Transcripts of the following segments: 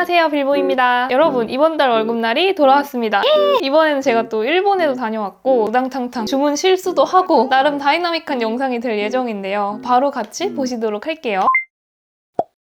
안녕하세요, 빌보입니다. 여러분, 이번 달 월급날이 돌아왔습니다. 이번에는 제가 또 일본에도 다녀왔고 우당탕탕 주문 실수도 하고 나름 다이나믹한 영상이 될 예정인데요. 바로 같이 보시도록 할게요.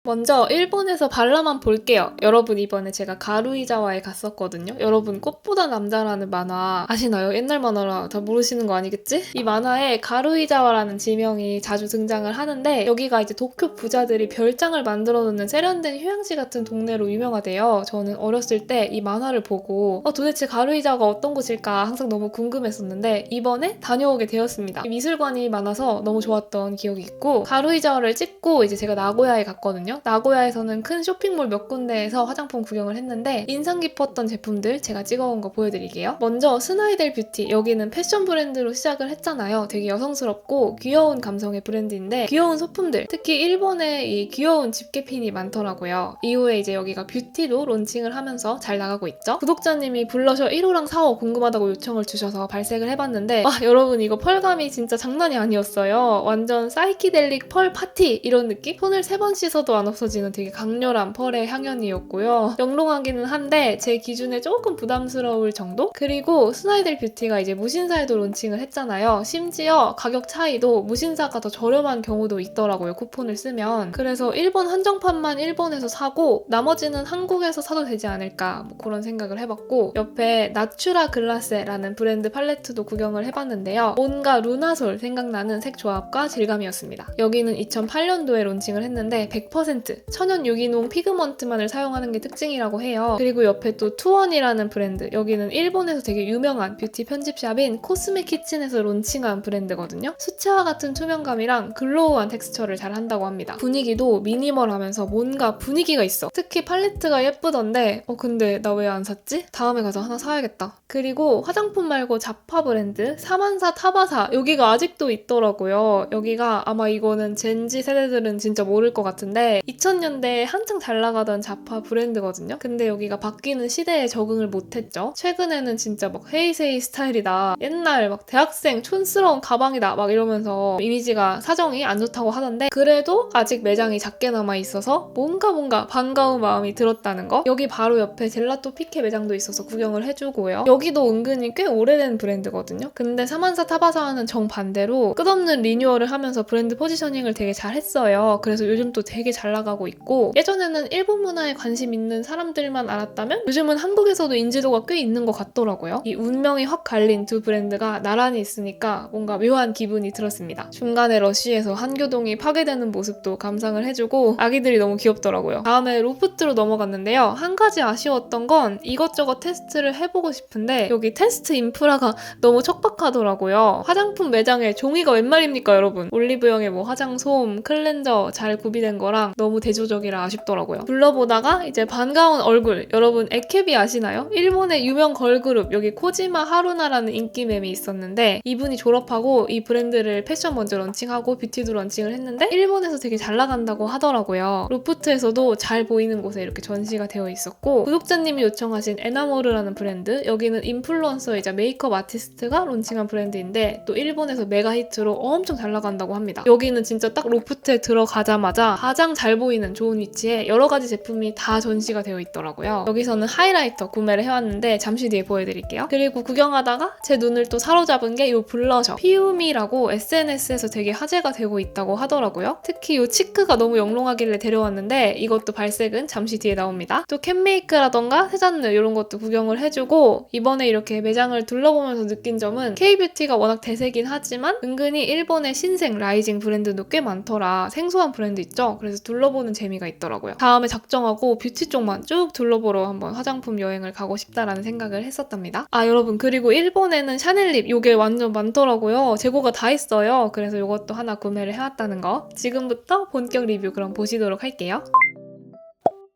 먼저 일본에서 발라만 볼게요. 여러분, 이번에 제가 가루이자와에 갔었거든요. 여러분, 꽃보다 남자라는 만화 아시나요? 옛날 만화라 다 모르시는 거 아니겠지? 이 만화에 가루이자와라는 지명이 자주 등장을 하는데 여기가 이제 도쿄 부자들이 별장을 만들어 놓는 세련된 휴양지 같은 동네로 유명하대요. 저는 어렸을 때 이 만화를 보고 도대체 가루이자와가 어떤 곳일까 항상 너무 궁금했었는데 이번에 다녀오게 되었습니다. 미술관이 많아서 너무 좋았던 기억이 있고 가루이자와를 찍고 이제 제가 나고야에 갔거든요. 나고야에서는 큰 쇼핑몰 몇 군데에서 화장품 구경을 했는데 인상 깊었던 제품들 제가 찍어온 거 보여드릴게요. 먼저 스나이델 뷰티, 여기는 패션 브랜드로 시작을 했잖아요. 되게 여성스럽고 귀여운 감성의 브랜드인데 귀여운 소품들, 특히 일본에 이 귀여운 집게핀이 많더라고요. 이후에 이제 여기가 뷰티도 론칭을 하면서 잘 나가고 있죠. 구독자님이 블러셔 1호랑 4호 궁금하다고 요청을 주셔서 발색을 해봤는데 와, 여러분, 이거 펄감이 진짜 장난이 아니었어요. 완전 사이키델릭 펄 파티 이런 느낌? 손을 3번 씻어도 안 없어지는 되게 강렬한 펄의 향연이었고요. 영롱하기는 한데 제 기준에 조금 부담스러울 정도? 그리고 스나이델 뷰티가 이제 무신사에도 론칭을 했잖아요. 심지어 가격 차이도 무신사가 더 저렴한 경우도 있더라고요. 쿠폰을 쓰면. 그래서 일본 한정판만 일본에서 사고 나머지는 한국에서 사도 되지 않을까 뭐 그런 생각을 해봤고, 옆에 나츄라 글라세라는 브랜드 팔레트도 구경을 해봤는데요. 뭔가 루나솔 생각나는 색 조합과 질감이었습니다. 여기는 2008년도에 론칭을 했는데 100% 천연 유기농 피그먼트만을 사용하는 게 특징이라고 해요. 그리고 옆에 또 투원이라는 브랜드, 여기는 일본에서 되게 유명한 뷰티 편집샵인 코스메 키친에서 론칭한 브랜드거든요. 수채화 같은 투명감이랑 글로우한 텍스처를 잘 한다고 합니다. 분위기도 미니멀하면서 뭔가 분위기가 있어. 특히 팔레트가 예쁘던데 근데 나 왜 안 샀지? 다음에 가서 하나 사야겠다. 그리고 화장품 말고 잡화 브랜드 사만사 타바사, 여기가 아직도 있더라고요. 여기가 아마 이거는 젠지 세대들은 진짜 모를 것 같은데 2000년대에 한창 잘 나가던 잡화 브랜드거든요. 근데 여기가 바뀌는 시대에 적응을 못했죠. 최근에는 진짜 막 헤이세이 스타일이다, 옛날 막 대학생 촌스러운 가방이다 막 이러면서 이미지가 사정이 안 좋다고 하던데 그래도 아직 매장이 작게 남아 있어서 뭔가 반가운 마음이 들었다는 거. 여기 바로 옆에 젤라또 피케 매장도 있어서 구경을 해주고요. 여기도 은근히 꽤 오래된 브랜드거든요. 근데 사만사 타바사와는 정반대로 끝없는 리뉴얼을 하면서 브랜드 포지셔닝을 되게 잘 했어요. 그래서 요즘 또 되게 잘 나가고 있고, 예전에는 일본 문화에 관심 있는 사람들만 알았다면 요즘은 한국에서도 인지도가 꽤 있는 것 같더라고요. 이 운명이 확 갈린 두 브랜드가 나란히 있으니까 뭔가 묘한 기분이 들었습니다. 중간에 러쉬에서 한교동이 파괴되는 모습도 감상을 해주고 아기들이 너무 귀엽더라고요. 다음에 로프트로 넘어갔는데요. 한 가지 아쉬웠던 건 이것저것 테스트를 해보고 싶은데 여기 테스트 인프라가 너무 척박하더라고요. 화장품 매장에 종이가 웬 말입니까, 여러분? 올리브영에 뭐 화장솜, 클렌저 잘 구비된 거랑 너무 대조적이라 아쉽더라고요. 둘러보다가 이제 반가운 얼굴, 여러분 AKB 아시나요? 일본의 유명 걸그룹, 여기 코지마 하루나라는 인기mem이 있었는데 이분이 졸업하고 이 브랜드를 패션 먼저 런칭하고 뷰티도 런칭을 했는데 일본에서 되게 잘 나간다고 하더라고요. 로프트에서도 잘 보이는 곳에 이렇게 전시가 되어 있었고, 구독자님이 요청하신 에나모르라는 브랜드, 여기는 인플루언서이자 메이크업 아티스트가 론칭한 브랜드인데 또 일본에서 메가 히트로 엄청 잘 나간다고 합니다. 여기는 진짜 딱 로프트에 들어가자마자 가장 잘 보이는 좋은 위치에 여러 가지 제품이 다 전시가 되어 있더라고요. 여기서는 하이라이터 구매를 해왔는데 잠시 뒤에 보여드릴게요. 그리고 구경하다가 제 눈을 또 사로잡은 게 이 블러셔 피우미라고 SNS에서 되게 화제가 되고 있다고 하더라고요. 특히 이 치크가 너무 영롱하길래 데려왔는데 이것도 발색은 잠시 뒤에 나옵니다. 또 캔메이크라던가 세잔느 이런 것도 구경을 해주고, 이번에 이렇게 매장을 둘러보면서 느낀 점은 K뷰티가 워낙 대세긴 하지만 은근히 일본의 신생 라이징 브랜드도 꽤 많더라. 생소한 브랜드 있죠? 그래서 둘러보는 재미가 있더라고요. 다음에 작정하고 뷰티 쪽만 쭉 둘러보러 한번 화장품 여행을 가고 싶다라는 생각을 했었답니다. 여러분, 그리고 일본에는 샤넬립 요게 완전 많더라고요. 재고가 다 있어요. 그래서 이것도 하나 구매를 해왔다는 거. 지금부터 본격 리뷰 그럼 보시도록 할게요.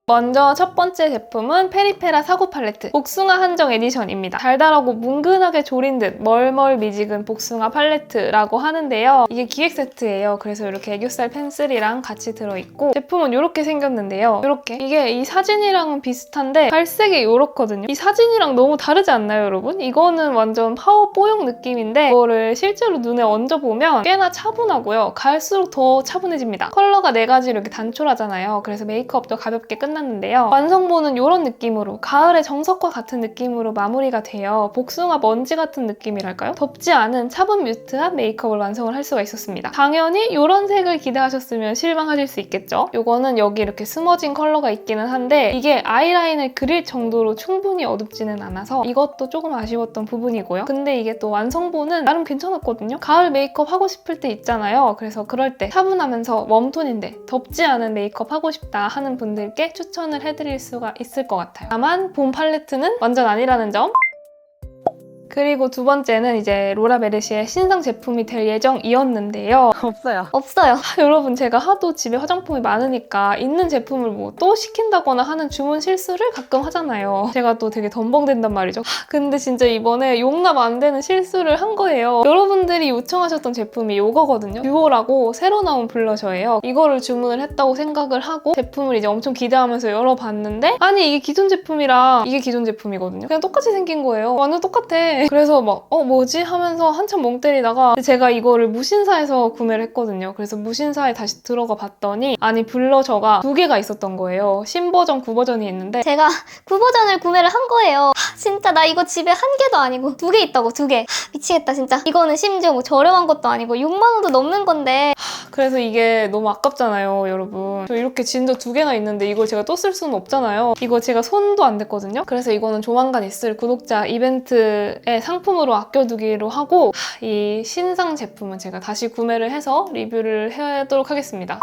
먼저 첫 번째 제품은 페리페라 사고 팔레트 복숭아 한정 에디션입니다. 달달하고 뭉근하게 조린 듯 멀멀미지근 복숭아 팔레트라고 하는데요. 이게 기획 세트예요. 그래서 이렇게 애교살 펜슬이랑 같이 들어있고, 제품은 이렇게 생겼는데요. 이렇게 이게 이 사진이랑은 비슷한데 발색이 이렇거든요. 이 사진이랑 너무 다르지 않나요, 여러분? 이거는 완전 파워 뽀용 느낌인데 이거를 실제로 눈에 얹어보면 꽤나 차분하고요. 갈수록 더 차분해집니다. 컬러가 4가지로 이렇게 단촐하잖아요. 그래서 메이크업도 가볍게 끝날 끝났는데요. 완성본은 이런 느낌으로 가을의 정석과 같은 느낌으로 마무리가 돼요. 복숭아 먼지 같은 느낌이랄까요? 덥지 않은 차분 뮤트한 메이크업을 완성을 할 수가 있었습니다. 당연히 이런 색을 기대하셨으면 실망하실 수 있겠죠? 이거는 여기 이렇게 스머진 컬러가 있기는 한데 이게 아이라인을 그릴 정도로 충분히 어둡지는 않아서 이것도 조금 아쉬웠던 부분이고요. 근데 이게 또 완성본은 나름 괜찮았거든요. 가을 메이크업 하고 싶을 때 있잖아요. 그래서 그럴 때 차분하면서 웜톤인데 덥지 않은 메이크업 하고 싶다 하는 분들께 추천을 해드릴 수가 있을 것 같아요. 다만 봄 팔레트는 완전 아니라는 점. 그리고 두 번째는 이제 로라 메르시의 신상 제품이 될 예정이었는데요. 없어요. 여러분 제가 하도 집에 화장품이 많으니까 있는 제품을 뭐 또 시킨다거나 하는 주문 실수를 가끔 하잖아요. 제가 또 되게 덤벙된단 말이죠. 근데 진짜 이번에 용납 안 되는 실수를 한 거예요. 여러분들이 요청하셨던 제품이 이거거든요. 듀오라고 새로 나온 블러셔예요. 이거를 주문을 했다고 생각을 하고 제품을 이제 엄청 기대하면서 열어봤는데 아니 이게 기존 제품이랑 이게 기존 제품이거든요. 그냥 똑같이 생긴 거예요. 완전 똑같아. 그래서 막 뭐지? 하면서 한참 멍 때리다가 제가 이거를 무신사에서 구매를 했거든요. 그래서 무신사에 다시 들어가 봤더니 아니 블러셔가 두 개가 있었던 거예요. 신버전, 구버전이 있는데 제가 9버전을 구매를 한 거예요. 진짜 나 이거 집에 한 개도 아니고 2개 있다고 2개. 미치겠다 진짜. 이거는 심지어 뭐 저렴한 것도 아니고 6만 원도 넘는 건데 그래서 이게 너무 아깝잖아요, 여러분. 저 이렇게 진저 두 개나 있는데 이걸 제가 또 쓸 수는 없잖아요. 이거 제가 손도 안 댔거든요. 그래서 이거는 조만간 있을 구독자 이벤트의 상품으로 아껴두기로 하고 이 신상 제품은 제가 다시 구매를 해서 리뷰를 하도록 하겠습니다.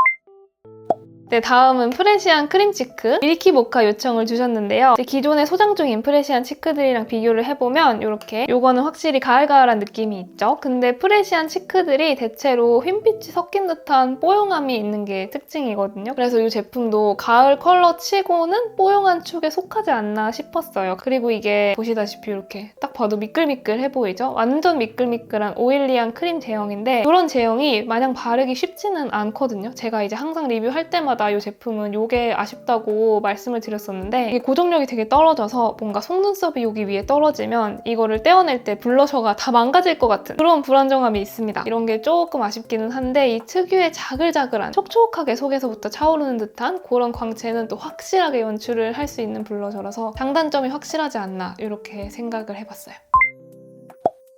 네, 다음은 프레시안 크림치크 밀키 모카 요청을 주셨는데요. 기존에 소장 중인 프레시안 치크들이랑 비교를 해보면 이렇게 요거는 확실히 가을가을한 느낌이 있죠. 근데 프레시안 치크들이 대체로 흰빛이 섞인 듯한 뽀용함이 있는 게 특징이거든요. 그래서 이 제품도 가을 컬러 치고는 뽀용한 축에 속하지 않나 싶었어요. 그리고 이게 보시다시피 이렇게 딱 봐도 미끌미끌해 보이죠? 완전 미끌미끌한 오일리한 크림 제형인데 이런 제형이 마냥 바르기 쉽지는 않거든요. 제가 이제 항상 리뷰할 때마다 이 제품은 이게 아쉽다고 말씀을 드렸었는데 이게 고정력이 되게 떨어져서 뭔가 속눈썹이 여기 위에 떨어지면 이거를 떼어낼 때 블러셔가 다 망가질 것 같은 그런 불안정함이 있습니다. 이런 게 조금 아쉽기는 한데 이 특유의 자글자글한 촉촉하게 속에서부터 차오르는 듯한 그런 광채는 또 확실하게 연출을 할 수 있는 블러셔라서 장단점이 확실하지 않나 이렇게 생각을 해봤어요.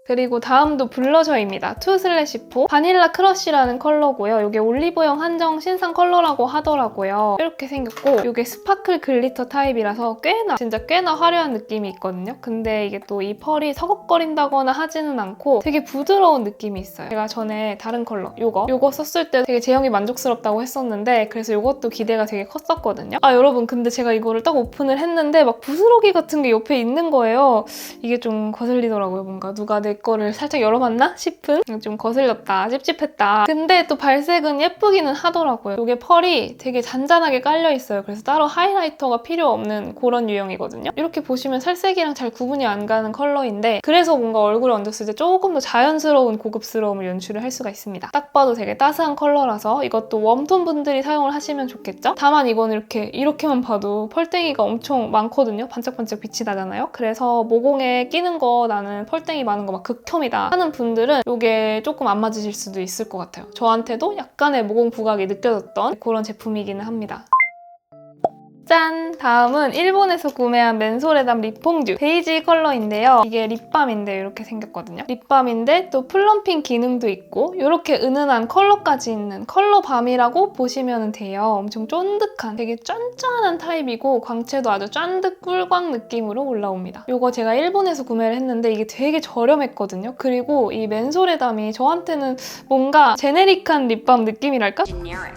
그리고 다음도 블러셔입니다. 투/4 바닐라 크러쉬라는 컬러고요. 이게 올리브영 한정 신상 컬러라고 하더라고요. 이렇게 생겼고 이게 스파클 글리터 타입이라서 꽤나 화려한 느낌이 있거든요. 근데 이게 또 이 펄이 서걱거린다거나 하지는 않고 되게 부드러운 느낌이 있어요. 제가 전에 다른 컬러 요거 썼을 때 되게 제형이 만족스럽다고 했었는데 그래서 이것도 기대가 되게 컸었거든요. 여러분 근데 제가 이거를 딱 오픈을 했는데 막 부스러기 같은 게 옆에 있는 거예요. 이게 좀 거슬리더라고요. 뭔가 누가 내 거를 살짝 열어봤나 싶은 좀 거슬렸다, 찝찝했다. 근데 또 발색은 예쁘기는 하더라고요. 이게 펄이 되게 잔잔하게 깔려있어요. 그래서 따로 하이라이터가 필요 없는 그런 유형이거든요. 이렇게 보시면 살색이랑 잘 구분이 안 가는 컬러인데 그래서 뭔가 얼굴에 얹었을 때 조금 더 자연스러운 고급스러움을 연출을 할 수가 있습니다. 딱 봐도 되게 따스한 컬러라서 이것도 웜톤 분들이 사용을 하시면 좋겠죠? 다만 이거는 이렇게만 봐도 펄땡이가 엄청 많거든요. 반짝반짝 빛이 나잖아요. 그래서 모공에 끼는 거 나는 펄땡이 많은 거 막 극혐이다 하는 분들은 이게 조금 안 맞으실 수도 있을 것 같아요. 저한테도 약간의 모공 부각이 느껴졌던 그런 제품이기는 합니다. 짠! 다음은 일본에서 구매한 맨소레담 립퐁듀 베이지 컬러인데요. 이게 립밤인데 이렇게 생겼거든요. 립밤인데 또 플럼핑 기능도 있고 이렇게 은은한 컬러까지 있는 컬러밤이라고 보시면 돼요. 엄청 쫀득한 되게 쫀쫀한 타입이고 광채도 아주 쫀득 꿀광 느낌으로 올라옵니다. 이거 제가 일본에서 구매를 했는데 이게 되게 저렴했거든요. 그리고 이 맨소레담이 저한테는 뭔가 제네릭한 립밤 느낌이랄까?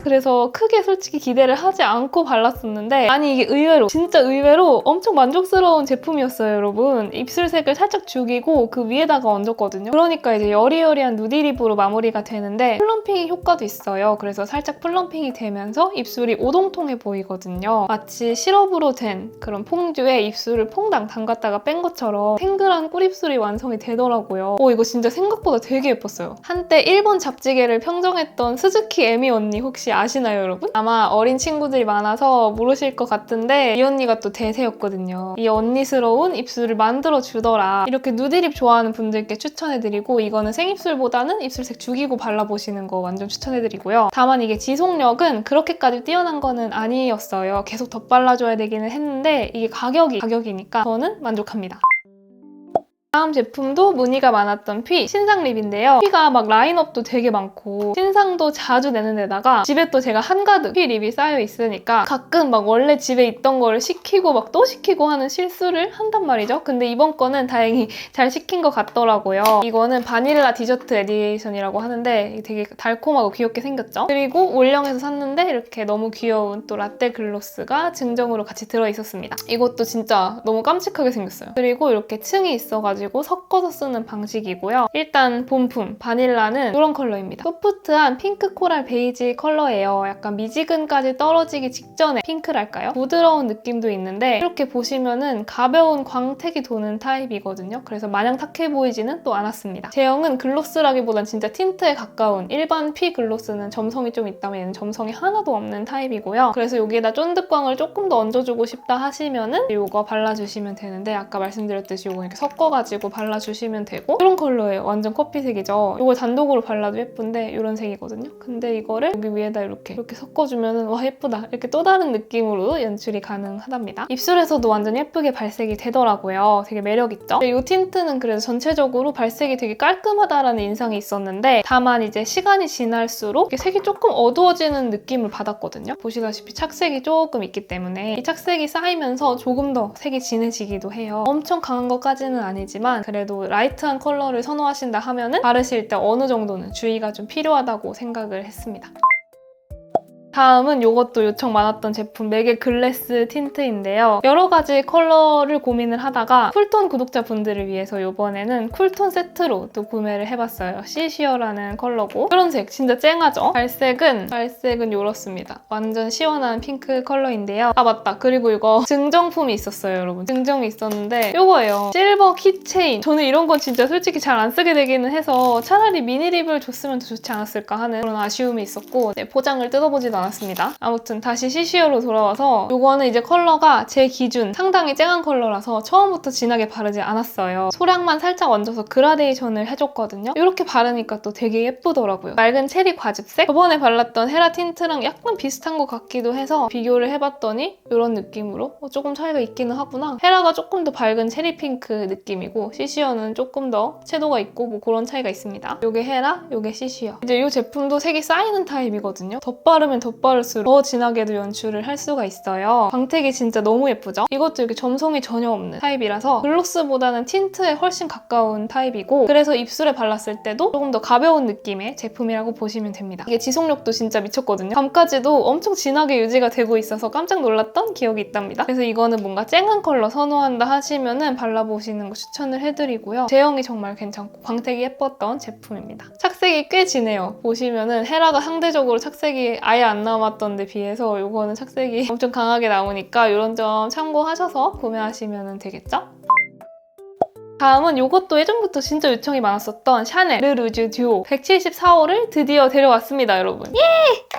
그래서 크게 솔직히 기대를 하지 않고 발랐었는데 아니 이게 진짜 의외로 엄청 만족스러운 제품이었어요, 여러분. 입술색을 살짝 죽이고 그 위에다가 얹었거든요. 그러니까 이제 여리여리한 누디립으로 마무리가 되는데 플럼핑 효과도 있어요. 그래서 살짝 플럼핑이 되면서 입술이 오동통해 보이거든요. 마치 시럽으로 된 그런 퐁듀에 입술을 퐁당 담갔다가 뺀 것처럼 탱글한 꿀입술이 완성이 되더라고요. 이거 진짜 생각보다 되게 예뻤어요. 한때 일본 잡지계를 평정했던 스즈키 에미 언니 혹시 아시나요, 여러분? 아마 어린 친구들이 많아서 모르실 것 같은데 이 언니가 또 대세였거든요. 이 언니스러운 입술을 만들어주더라. 이렇게 누드립 좋아하는 분들께 추천해드리고 이거는 생입술보다는 입술색 죽이고 발라보시는 거 완전 추천해드리고요. 다만 이게 지속력은 그렇게까지 뛰어난 거는 아니었어요. 계속 덧발라줘야 되기는 했는데 이게 가격이니까 저는 만족합니다. 다음 제품도 문의가 많았던 피 신상 립인데요. 피가 막 라인업도 되게 많고 신상도 자주 내는 데다가 집에 또 제가 한가득 피 립이 쌓여 있으니까 가끔 막 원래 집에 있던 거를 시키고 막 또 시키고 하는 실수를 한단 말이죠. 근데 이번 거는 다행히 잘 시킨 것 같더라고요. 이거는 바닐라 디저트 에디션이라고 하는데 되게 달콤하고 귀엽게 생겼죠. 그리고 올영에서 샀는데 이렇게 너무 귀여운 또 라떼 글로스가 증정으로 같이 들어있었습니다. 이것도 진짜 너무 깜찍하게 생겼어요. 그리고 이렇게 층이 있어가지고 섞어서 쓰는 방식이고요. 일단 본품 바닐라는 이런 컬러입니다. 소프트한 핑크 코랄 베이지 컬러예요. 약간 미지근까지 떨어지기 직전에 핑크랄까요? 부드러운 느낌도 있는데 이렇게 보시면은 가벼운 광택이 도는 타입이거든요. 그래서 마냥 탁해 보이지는 또 않았습니다. 제형은 글로스라기보단 진짜 틴트에 가까운 일반 피 글로스는 점성이 좀 있다면 얘는 점성이 하나도 없는 타입이고요. 그래서 여기에다 쫀득광을 조금 더 얹어주고 싶다 하시면은 이거 발라주시면 되는데 아까 말씀드렸듯이 이거 이렇게 섞어가지고 발라주시면 되고 이런 컬러예요. 완전 커피색이죠. 이거 단독으로 발라도 예쁜데 이런 색이거든요. 근데 이거를 여기 위에다 이렇게 섞어주면 와 예쁘다 이렇게 또 다른 느낌으로 연출이 가능하답니다. 입술에서도 완전 예쁘게 발색이 되더라고요. 되게 매력있죠? 이 틴트는 그래도 전체적으로 발색이 되게 깔끔하다라는 인상이 있었는데 다만 이제 시간이 지날수록 색이 조금 어두워지는 느낌을 받았거든요. 보시다시피 착색이 조금 있기 때문에 이 착색이 쌓이면서 조금 더 색이 진해지기도 해요. 엄청 강한 것까지는 아니지만 그래도 라이트한 컬러를 선호하신다 하면은 바르실 때 어느 정도는 주의가 좀 필요하다고 생각을 했습니다. 다음은 이것도 요청 많았던 제품 맥의 글래스 틴트인데요. 여러 가지 컬러를 고민을 하다가 쿨톤 구독자분들을 위해서 이번에는 쿨톤 세트로 또 구매를 해봤어요. 시시어라는 컬러고 이런 색 진짜 쨍하죠? 발색은 이렇습니다. 완전 시원한 핑크 컬러인데요. 아 맞다. 그리고 이거 증정품이 있었어요, 여러분. 증정이 있었는데 이거예요. 실버 키체인. 저는 이런 건 진짜 솔직히 잘 안 쓰게 되기는 해서 차라리 미니립을 줬으면 더 좋지 않았을까 하는 그런 아쉬움이 있었고 포장을 뜯어보지도 않았습니다. 아무튼 다시 시시어로 돌아와서 이거는 이제 컬러가 제 기준 상당히 쨍한 컬러라서 처음부터 진하게 바르지 않았어요. 소량만 살짝 얹어서 그라데이션을 해줬거든요. 이렇게 바르니까 또 되게 예쁘더라고요. 맑은 체리 과즙색? 저번에 발랐던 헤라 틴트랑 약간 비슷한 것 같기도 해서 비교를 해봤더니 이런 느낌으로 조금 차이가 있기는 하구나. 헤라가 조금 더 밝은 체리 핑크 느낌이고 시시어는 조금 더 채도가 있고 뭐 그런 차이가 있습니다. 이게 헤라, 이게 시시어. 이제 이 제품도 색이 쌓이는 타입이거든요. 덧바르면 덧바를수록 더 진하게도 연출을 할 수가 있어요. 광택이 진짜 너무 예쁘죠? 이것도 이렇게 점성이 전혀 없는 타입이라서 글로스보다는 틴트에 훨씬 가까운 타입이고 그래서 입술에 발랐을 때도 조금 더 가벼운 느낌의 제품이라고 보시면 됩니다. 이게 지속력도 진짜 미쳤거든요. 밤까지도 엄청 진하게 유지가 되고 있어서 깜짝 놀랐던 기억이 있답니다. 그래서 이거는 뭔가 쨍한 컬러 선호한다 하시면은 발라보시는 거 추천을 해드리고요. 제형이 정말 괜찮고 광택이 예뻤던 제품입니다. 착색이 꽤 진해요. 보시면은 헤라가 상대적으로 착색이 아예 안 남았던 데 비해서 이거는 착색이 엄청 강하게 나오니까 이런 점 참고하셔서 구매하시면 되겠죠? 다음은 이것도 예전부터 진짜 요청이 많았었던 샤넬 르루즈 듀오 174호를 드디어 데려왔습니다, 여러분. 예!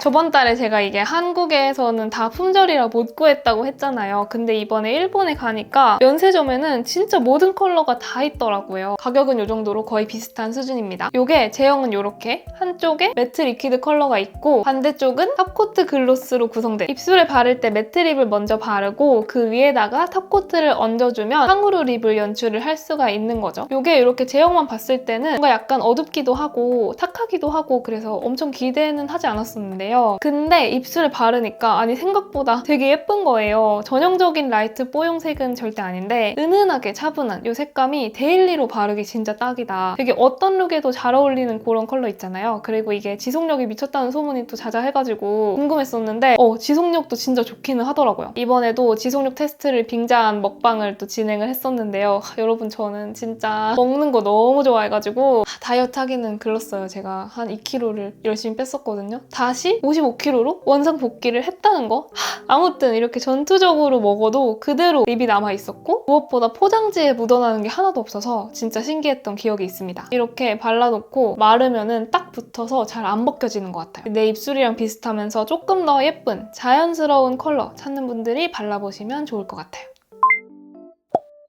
저번 달에 제가 이게 한국에서는 다 품절이라 못 구했다고 했잖아요. 근데 이번에 일본에 가니까 면세점에는 진짜 모든 컬러가 다 있더라고요. 가격은 이 정도로 거의 비슷한 수준입니다. 이게 제형은 이렇게 한쪽에 매트 리퀴드 컬러가 있고 반대쪽은 탑코트 글로스로 구성된 입술에 바를 때 매트 립을 먼저 바르고 그 위에다가 탑코트를 얹어주면 탕후루 립을 연출을 할 수가 있는 거죠. 이게 이렇게 제형만 봤을 때는 뭔가 약간 어둡기도 하고 탁하기도 하고 그래서 엄청 기대는 하지 않았었는데요. 근데 입술에 바르니까 아니 생각보다 되게 예쁜 거예요. 전형적인 라이트 뽀용색은 절대 아닌데 은은하게 차분한 이 색감이 데일리로 바르기 진짜 딱이다. 되게 어떤 룩에도 잘 어울리는 그런 컬러 있잖아요. 그리고 이게 지속력이 미쳤다는 소문이 또 자자해가지고 궁금했었는데 지속력도 진짜 좋기는 하더라고요. 이번에도 지속력 테스트를 빙자한 먹방을 또 진행을 했었는데요. 여러분 저는 저는 진짜 먹는 거 너무 좋아해가지고 다이어트 하기는 글렀어요. 제가 한 2kg를 열심히 뺐었거든요. 다시 55kg로 원상복귀를 했다는 거. 아무튼 이렇게 전투적으로 먹어도 그대로 립이 남아있었고 무엇보다 포장지에 묻어나는 게 하나도 없어서 진짜 신기했던 기억이 있습니다. 이렇게 발라놓고 마르면은 딱 붙어서 잘 안 벗겨지는 것 같아요. 내 입술이랑 비슷하면서 조금 더 예쁜 자연스러운 컬러 찾는 분들이 발라보시면 좋을 것 같아요.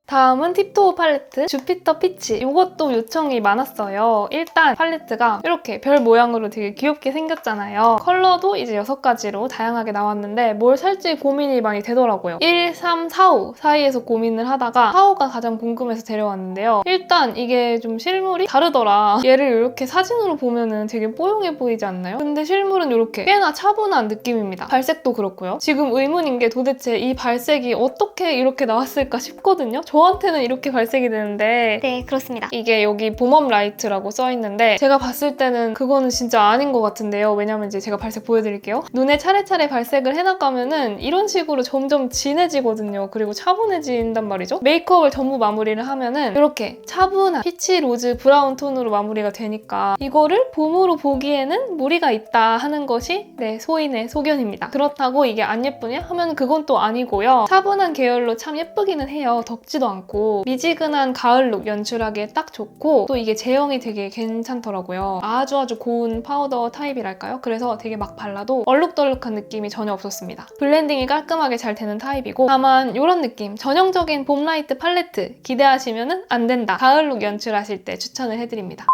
다음은 팁토어 팔레트 주피터 피치. 이것도 요청이 많았어요. 일단 팔레트가 이렇게 별 모양으로 되게 귀엽게 생겼잖아요. 컬러도 이제 6가지로 다양하게 나왔는데 뭘 살지 고민이 많이 되더라고요. 1, 3, 4, 5 사이에서 고민을 하다가 4, 5가 가장 궁금해서 데려왔는데요. 일단 이게 좀 실물이 다르더라. 얘를 이렇게 사진으로 보면은 되게 뽀용해 보이지 않나요? 근데 실물은 이렇게 꽤나 차분한 느낌입니다. 발색도 그렇고요. 지금 의문인 게 도대체 이 발색이 어떻게 이렇게 나왔을까 싶거든요. 저한테는 이렇게 발색이 되는데 네, 그렇습니다. 이게 여기 봄업 라이트라고 써있는데 제가 봤을 때는 그거는 진짜 아닌 것 같은데요. 왜냐면 이제 제가 발색 보여드릴게요. 눈에 차례차례 발색을 해나가면은 이런 식으로 점점 진해지거든요. 그리고 차분해진단 말이죠. 메이크업을 전부 마무리를 하면은 이렇게 차분한 피치 로즈 브라운 톤으로 마무리가 되니까 이거를 봄으로 보기에는 무리가 있다 하는 것이 소인의 소견입니다. 그렇다고 이게 안 예쁘냐 하면 그건 또 아니고요. 차분한 계열로 참 예쁘기는 해요. 덥지도 않고 미지근한 가을룩 연출하기에 딱 좋고 또 이게 제형이 되게 괜찮더라고요. 아주 고운 파우더 타입이랄까요? 그래서 되게 막 발라도 얼룩덜룩한 느낌이 전혀 없었습니다. 블렌딩이 깔끔하게 잘 되는 타입이고 다만 이런 느낌 전형적인 봄 라이트 팔레트 기대하시면 안 된다. 가을룩 연출하실 때 추천을 해드립니다.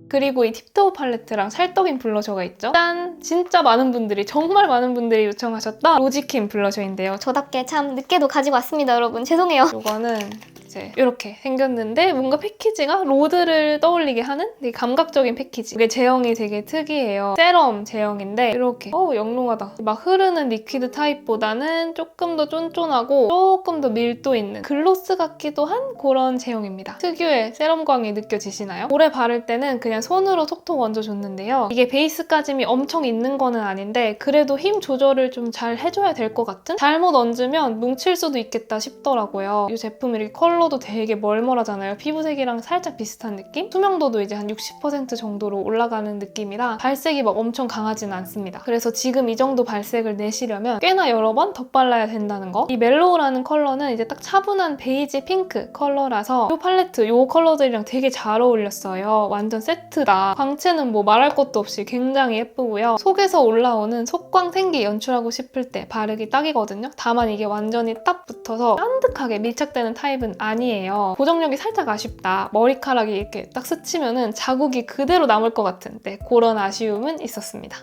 그리고 이 팁토어 팔레트랑 찰떡인 블러셔가 있죠. 짠! 진짜 정말 많은 분들이 요청하셨던 로지킴 블러셔인데요. 저답게 참 늦게도 가지고 왔습니다, 여러분. 죄송해요. 이거는 이렇게 생겼는데 뭔가 패키지가 로드를 떠올리게 하는 되게 감각적인 패키지. 이게 제형이 되게 특이해요. 세럼 제형인데 이렇게 영롱하다. 막 흐르는 리퀴드 타입보다는 조금 더 쫀쫀하고 조금 더 밀도 있는 글로스 같기도 한 그런 제형입니다. 특유의 세럼광이 느껴지시나요? 오래 바를 때는 그냥 손으로 톡톡 얹어줬는데요. 이게 베이스까짐이 엄청 있는 거는 아닌데 그래도 힘 조절을 좀 잘 해줘야 될 것 같은? 잘못 얹으면 뭉칠 수도 있겠다 싶더라고요. 이 제품 이렇게 컬러도 되게 멀멀하잖아요. 피부색이랑 살짝 비슷한 느낌? 투명도도 이제 한 60% 정도로 올라가는 느낌이라 발색이 막 엄청 강하진 않습니다. 그래서 지금 이 정도 발색을 내시려면 꽤나 여러 번 덧발라야 된다는 거. 이 멜로우라는 컬러는 이제 딱 차분한 베이지 핑크 컬러라서 이 팔레트 이 컬러들이랑 되게 잘 어울렸어요. 완전 세트다. 광채는 뭐 말할 것도 없이 굉장히 예쁘고요. 속에서 올라오는 속광 생기 연출하고 싶을 때 바르기 딱이거든요. 다만 이게 완전히 딱 붙어서 쫀득하게 밀착되는 타입은 아니에요. 고정력이 살짝 아쉽다. 머리카락이 이렇게 딱 스치면은 자국이 그대로 남을 것 같은 그런 아쉬움은 있었습니다.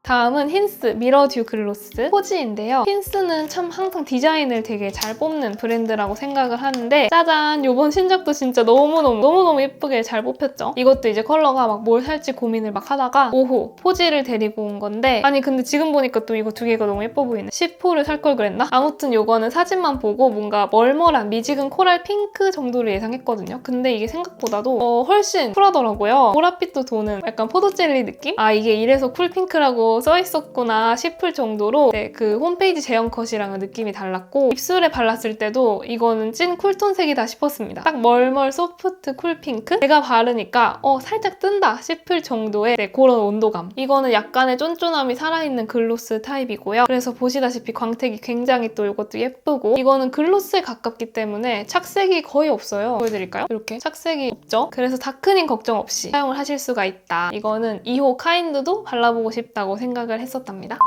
다음은 힌스 미러 듀 글로스 포지인데요. 힌스는 참 항상 디자인을 되게 잘 뽑는 브랜드라고 생각을 하는데 짜잔! 이번 신작도 진짜 너무너무 예쁘게 잘 뽑혔죠? 이것도 이제 컬러가 막 뭘 살지 고민을 막 하다가 5호 포지를 데리고 온 건데 아니 근데 지금 보니까 또 이거 두 개가 너무 예뻐 보이네. 10호를 살 걸 그랬나? 아무튼 이거는 사진만 보고 뭔가 멀멀한 미지근 코랄 핑크 정도를 예상했거든요. 근데 이게 생각보다도 훨씬 쿨하더라고요. 보랏빛도 도는 약간 포도젤리 느낌? 아 이게 이래서 쿨핑크라고 써있었구나 싶을 정도로 그 홈페이지 제형 컷이랑은 느낌이 달랐고 입술에 발랐을 때도 이거는 찐 쿨톤색이다 싶었습니다. 딱 멀멀 소프트 쿨핑크? 제가 바르니까 살짝 뜬다 싶을 정도의 그런 온도감. 이거는 약간의 쫀쫀함이 살아있는 글로스 타입이고요. 그래서 보시다시피 광택이 굉장히 또 이것도 예쁘고 이거는 글로스에 가깝기 때문에 착색이 거의 없어요. 보여드릴까요? 이렇게 착색이 없죠? 그래서 다크닝 걱정 없이 사용을 하실 수가 있다. 이거는 2호 카인드도 발라보고 싶다고 생각을 했었답니다.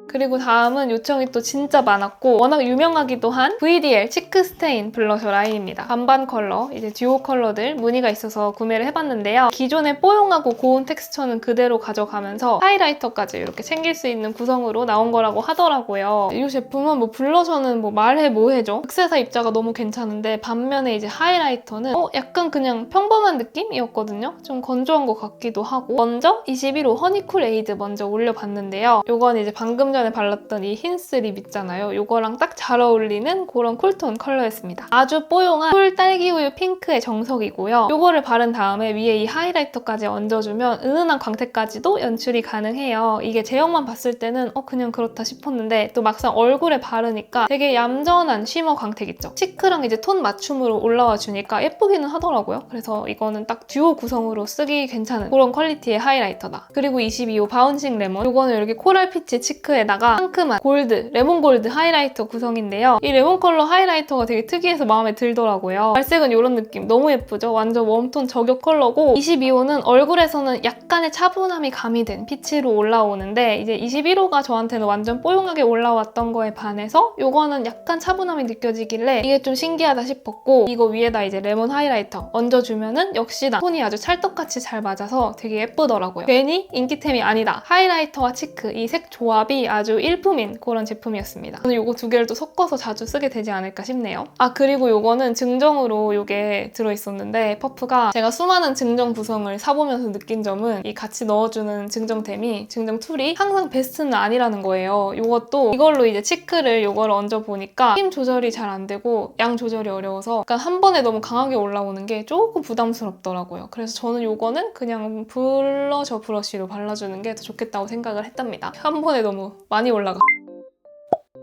그리고 다음은 요청이 또 진짜 많았고 워낙 유명하기도 한 VDL 치크 스테인 블러셔 라인입니다. 반반 컬러, 이제 듀오 컬러들 문의가 있어서 구매를 해봤는데요. 기존의 뽀용하고 고운 텍스처는 그대로 가져가면서 하이라이터까지 이렇게 챙길 수 있는 구성으로 나온 거라고 하더라고요. 이 제품은 뭐 블러셔는 뭐 말해 뭐해죠. 극세사 입자가 너무 괜찮은데 반면에 이제 하이라이터는 약간 그냥 평범한 느낌이었거든요. 좀 건조한 것 같기도 하고 먼저 21호 허니쿨 에이드 먼저 올려봤는데요. 요건 이제 방금 전에 발랐던 이 힌스 립 있잖아요. 이거랑 딱 잘 어울리는 그런 쿨톤 컬러였습니다. 아주 뽀용한 쿨 딸기우유 핑크의 정석이고요. 이거를 바른 다음에 위에 이 하이라이터까지 얹어주면 은은한 광택까지도 연출이 가능해요. 이게 제형만 봤을 때는 그냥 그렇다 싶었는데 또 막상 얼굴에 바르니까 되게 얌전한 쉬머 광택 있죠? 치크랑 이제 톤 맞춤으로 올라와 주니까 예쁘기는 하더라고요. 그래서 이거는 딱 듀오 구성으로 쓰기 괜찮은 그런 퀄리티의 하이라이터다. 그리고 22호 바운싱 레몬. 이거는 이렇게 코랄 피치 치크에다가 상큼한 골드, 레몬 골드 하이라이터 구성인데요. 이 레몬 컬러 하이라이터가 되게 특이해서 마음에 들더라고요. 발색은 이런 느낌 너무 예쁘죠? 완전 웜톤 저격 컬러고 22호는 얼굴에서는 약간의 차분함이 가미된 피치로 올라오는데 이제 21호가 저한테는 완전 뽀용하게 올라왔던 거에 반해서 이거는 약간 차분함이 느껴지길래 이게 좀 신기하다 싶었고 이거 위에다 이제 레몬 하이라이터 얹어주면은 역시나 톤이 아주 찰떡같이 잘 맞아서 되게 예쁘더라고요. 괜히 인기템이 아니다. 하이라이터와 치크 이 색 조합이 아주 일품인 그런 제품이었습니다. 저는 이거 두 개를 또 섞어서 자주 쓰게 되지 않을까 싶네요. 아 그리고 이거는 증정으로 이게 들어있었는데 퍼프가 제가 수많은 증정 구성을 사보면서 느낀 점은 이 같이 넣어주는 증정템이 증정 툴이 항상 베스트는 아니라는 거예요. 이것도 이걸로 이제 치크를 이걸 얹어보니까 힘 조절이 잘 안 되고 양 조절이 어려워서 약간 한 번에 너무 강하게 올라오는 게 조금 부담스럽더라고요. 그래서 저는 이거는 그냥 블러셔 브러쉬로 발라주는 게 더 좋겠다고 생각을 했답니다. 한 번에 너무 많이 올라가.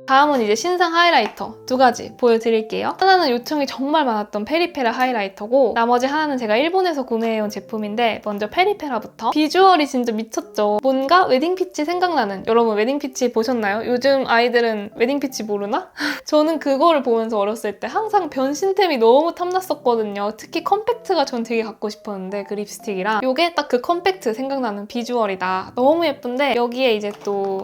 다음은 이제 신상 하이라이터 두 가지 보여드릴게요. 하나는 요청이 정말 많았던 페리페라 하이라이터고 나머지 하나는 제가 일본에서 구매해온 제품인데 먼저 페리페라부터 비주얼이 진짜 미쳤죠. 뭔가 웨딩피치 생각나는 여러분 웨딩피치 보셨나요? 요즘 아이들은 웨딩피치 모르나? 저는 그거를 보면서 어렸을 때 항상 변신템이 너무 탐났었거든요. 특히 컴팩트가 전 되게 갖고 싶었는데 그 립스틱이랑 이게 딱 그 컴팩트 생각나는 비주얼이다. 너무 예쁜데 여기에 이제 또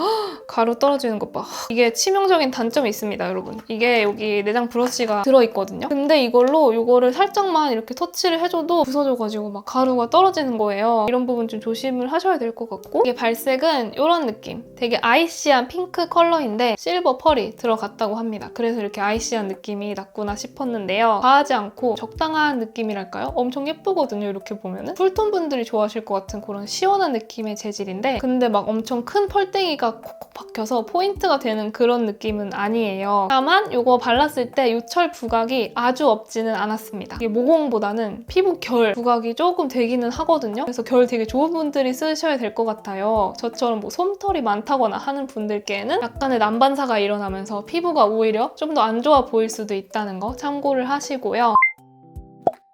가루 떨어지는 것 봐. 이게 치명적인 단점이 있습니다, 여러분. 이게 여기 내장 브러쉬가 들어있거든요. 근데 이거를 살짝만 이렇게 터치를 해줘도 부서져가지고 막 가루가 떨어지는 거예요. 이런 부분 좀 조심을 하셔야 될 것 같고 이게 발색은 이런 느낌. 되게 아이시한 핑크 컬러인데 실버 펄이 들어갔다고 합니다. 그래서 이렇게 아이시한 느낌이 났구나 싶었는데요. 과하지 않고 적당한 느낌이랄까요? 엄청 예쁘거든요, 이렇게 보면은. 쿨톤 분들이 좋아하실 것 같은 그런 시원한 느낌의 재질인데 근데 막 엄청 큰 펄땡이가 콕콕 박혀서 포인트가 되는 그런 느낌은 아니에요. 다만 이거 발랐을 때 요철 부각이 아주 없지는 않았습니다. 이게 모공보다는 피부 결 부각이 조금 되기는 하거든요. 그래서 결 되게 좋은 분들이 쓰셔야 될 것 같아요. 저처럼 뭐 솜털이 많다거나 하는 분들께는 약간의 난반사가 일어나면서 피부가 오히려 좀 더 안 좋아 보일 수도 있다는 거 참고를 하시고요.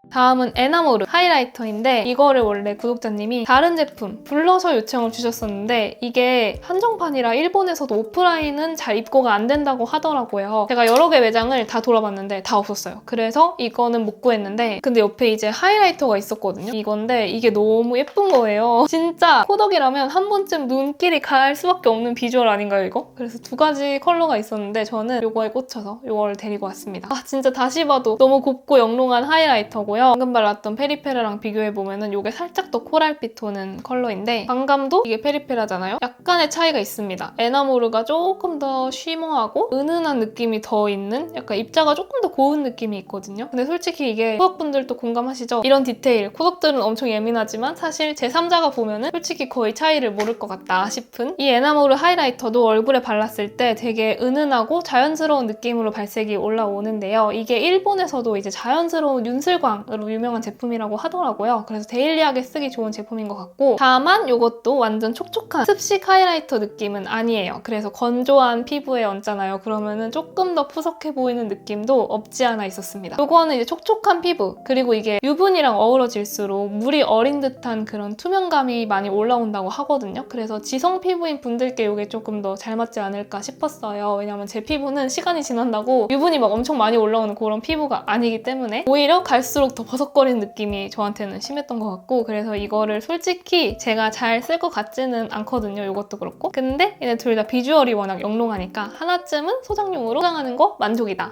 다음은 에나모르 하이라이터인데 이거를 원래 구독자님이 다른 제품 블러셔 요청을 주셨었는데 이게 한정판이라 일본에서도 오프라인은 잘 입고가 안 된다고 하더라고요. 제가 여러 개 매장을 다 돌아봤는데 다 없었어요. 그래서 이거는 못 구했는데 근데 옆에 이제 하이라이터가 있었거든요. 이건데 이게 너무 예쁜 거예요. 진짜 코덕이라면 한 번쯤 눈길이 갈 수밖에 없는 비주얼 아닌가요, 이거? 그래서 두 가지 컬러가 있었는데 저는 이거에 꽂혀서 이걸 데리고 왔습니다. 아 진짜 다시 봐도 너무 곱고 영롱한 하이라이터고요. 방금 발랐던 페리페라랑 비교해보면은 이게 살짝 더 코랄빛 도는 컬러인데 광감도 이게 페리페라잖아요? 약간의 차이가 있습니다. 에나모르가 조금 더 쉬머하고 은은한 느낌이 더 있는 약간 입자가 조금 더 고운 느낌이 있거든요. 근데 솔직히 이게 코덕분들도 공감하시죠? 이런 디테일, 코덕들은 엄청 예민하지만 사실 제3자가 보면은 솔직히 거의 차이를 모를 것 같다 싶은 이 에나모르 하이라이터도 얼굴에 발랐을 때 되게 은은하고 자연스러운 느낌으로 발색이 올라오는데요. 이게 일본에서도 이제 자연스러운 윤슬광 으로 유명한 제품이라고 하더라고요. 그래서 데일리하게 쓰기 좋은 제품인 것 같고 다만 이것도 완전 촉촉한 습식 하이라이터 느낌은 아니에요. 그래서 건조한 피부에 얹잖아요. 그러면은 조금 더 푸석해 보이는 느낌도 없지 않아 있었습니다. 이거는 이제 촉촉한 피부 그리고 이게 유분이랑 어우러질수록 물이 어린 듯한 그런 투명감이 많이 올라온다고 하거든요. 그래서 지성 피부인 분들께 이게 조금 더 잘 맞지 않을까 싶었어요. 왜냐면 제 피부는 시간이 지난다고 유분이 막 엄청 많이 올라오는 그런 피부가 아니기 때문에 오히려 갈수록 더 버석거리는 느낌이 저한테는 심했던 것 같고 그래서 이거를 솔직히 제가 잘 쓸 것 같지는 않거든요. 이것도 그렇고 근데 얘네 둘 다 비주얼이 워낙 영롱하니까 하나쯤은 소장용으로 소장하는 거 만족이다.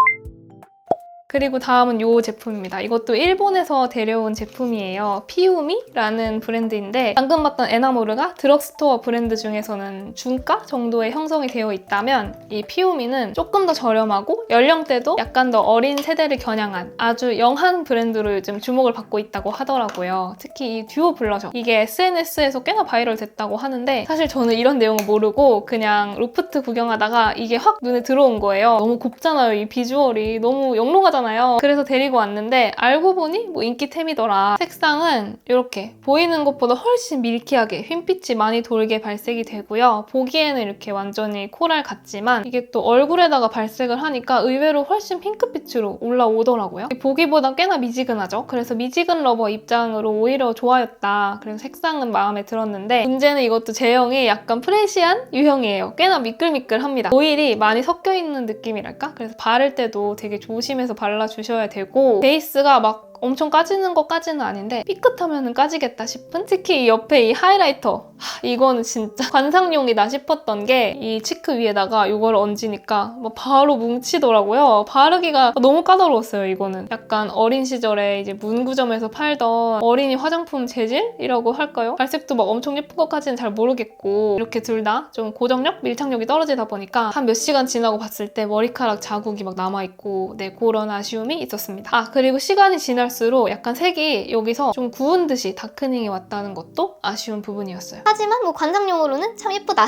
그리고 다음은 이 제품입니다. 이것도 일본에서 데려온 제품이에요. 피우미라는 브랜드인데 방금 봤던 에나모르가 드럭스토어 브랜드 중에서는 중가 정도에 형성이 되어 있다면 이 피우미는 조금 더 저렴하고 연령대도 약간 더 어린 세대를 겨냥한 아주 영한 브랜드로 요즘 주목을 받고 있다고 하더라고요. 특히 이 듀오 블러셔. 이게 SNS에서 꽤나 바이럴 됐다고 하는데 사실 저는 이런 내용을 모르고 그냥 로프트 구경하다가 이게 확 눈에 들어온 거예요. 너무 곱잖아요. 이 비주얼이 너무 영롱하잖아요. 그래서 데리고 왔는데 알고 보니 뭐 인기템이더라. 색상은 이렇게 보이는 것보다 훨씬 밀키하게 흰빛이 많이 돌게 발색이 되고요. 보기에는 이렇게 완전히 코랄 같지만 이게 또 얼굴에다가 발색을 하니까 의외로 훨씬 핑크빛으로 올라오더라고요. 보기보다 꽤나 미지근하죠. 그래서 미지근 러버 입장으로 오히려 좋아였다. 그래서 색상은 마음에 들었는데 문제는 이것도 제형이 약간 프레시한 유형이에요. 꽤나 미끌미끌합니다. 오일이 많이 섞여있는 느낌이랄까? 그래서 바를 때도 되게 조심해서 발라주셔야 되고 베이스가 막 엄청 까지는 것까지는 아닌데 삐끗하면 까지겠다 싶은 특히 이 옆에 이 하이라이터 이거는 진짜 관상용이다 싶었던 게 이 치크 위에다가 이걸 얹으니까 뭐 바로 뭉치더라고요. 바르기가 너무 까다로웠어요. 이거는 약간 어린 시절에 이제 문구점에서 팔던 어린이 화장품 재질이라고 할까요? 발색도 막 엄청 예쁜 것까지는 잘 모르겠고 이렇게 둘 다 좀 고정력, 밀착력이 떨어지다 보니까 한 몇 시간 지나고 봤을 때 머리카락 자국이 막 남아있고 네, 그런 아쉬움이 있었습니다. 그리고 시간이 지날수록 약간 색이 여기서 좀 구운 듯이 다크닝이 왔다는 것도 아쉬운 부분이었어요. 하지만 뭐 관상용으로는 참 예쁘다.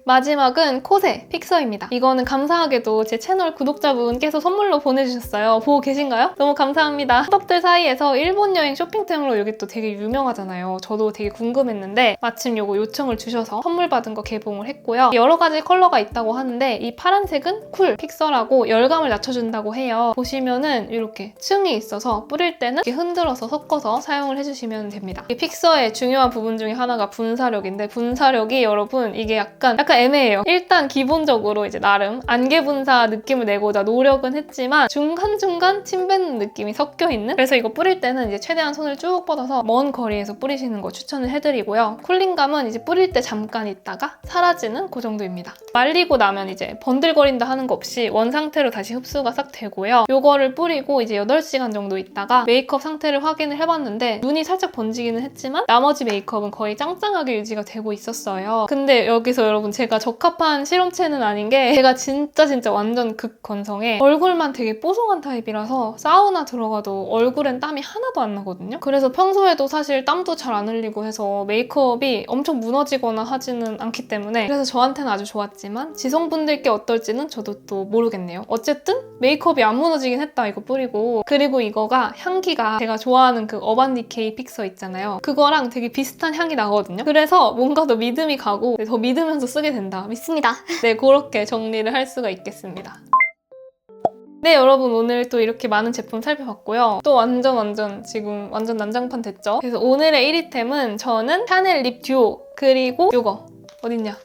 마지막은 코세 픽서입니다. 이거는 감사하게도 제 채널 구독자분께서 선물로 보내주셨어요. 보고 계신가요? 너무 감사합니다. 후덕들 사이에서 일본 여행 쇼핑템으로 여기 또 되게 유명하잖아요. 저도 되게 궁금했는데 마침 요거 요청을 주셔서 선물 받은 거 개봉을 했고요. 여러 가지 컬러가 있다고 하는데 이 파란색은 쿨 픽서라고 열감을 낮춰준다고 해요. 보시면은 이렇게 층이 있어서 뿌릴 때는 이렇게 흔들어서 섞어서 사용을 해주시면 됩니다. 이 픽서의 중요한 부분 중에 하나가 분사력인데 분사력이 여러분 이게 약간 애매해요. 일단 기본적으로 이제 나름 안개 분사 느낌을 내고자 노력은 했지만 중간중간 침 뱉는 느낌이 섞여있는 그래서 이거 뿌릴 때는 이제 최대한 손을 쭉 뻗어서 먼 거리에서 뿌리시는 거 추천을 해드리고요. 쿨링감은 이제 뿌릴 때 잠깐 있다가 사라지는 그 정도입니다. 말리고 나면 이제 번들거린다 하는 거 없이 원 상태로 다시 흡수가 싹 되고요. 요거를 뿌리고 이제 8시간 정도 있다가 메이크업 상태를 확인을 해봤는데 눈이 살짝 번지기는 했지만 나머지 메이크업은 거의 짱짱하게 유지가 되고 있었어요. 근데 여기서 여러분 제가 적합한 실험체는 아닌 게 제가 진짜 완전 극건성에 얼굴만 되게 뽀송한 타입이라서 사우나 들어가도 얼굴엔 땀이 하나도 안 나거든요. 그래서 평소에도 사실 땀도 잘 안 흘리고 해서 메이크업이 엄청 무너지거나 하지는 않기 때문에 그래서 저한테는 아주 좋았지만 지성분들께 어떨지는 저도 또 모르겠네요. 어쨌든 메이크업이 안 무너지긴 했다 이거 뿌리고 그리고 이거가 향기가 제가 좋아하는 그 어반디케이 픽서 있잖아요. 그거랑 되게 비슷한 향이 나거든요. 그래서 뭔가 더 믿음이 가고 더 믿으면서 쓰게 된다. 믿습니다. 네, 그렇게 정리를 할 수가 있겠습니다. 네, 여러분 오늘 또 이렇게 많은 제품 살펴봤고요. 또 지금 완전 난장판 됐죠? 그래서 오늘의 1위템은 저는 샤넬 립 듀오 그리고 요거 어딨냐?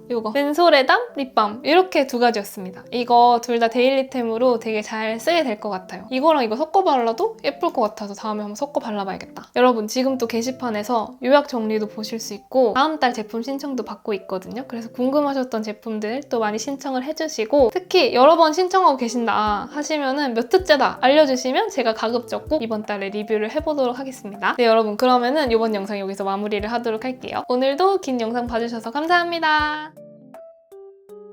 요거 맨솔에담 립밤 이렇게 두 가지였습니다. 이거 둘 다 데일리템으로 되게 잘 쓰게 될 것 같아요. 이거랑 이거 섞어 발라도 예쁠 것 같아서 다음에 한번 섞어 발라봐야겠다. 여러분 지금 또 게시판에서 요약 정리도 보실 수 있고 다음 달 제품 신청도 받고 있거든요. 그래서 궁금하셨던 제품들 또 많이 신청을 해주시고 특히 여러 번 신청하고 계신다 하시면은 몇 회째다 알려주시면 제가 가급적 꼭 이번 달에 리뷰를 해보도록 하겠습니다. 네, 여러분 그러면은 이번 영상 여기서 마무리를 하도록 할게요. 오늘도 긴 영상 봐주셔서 감사합니다.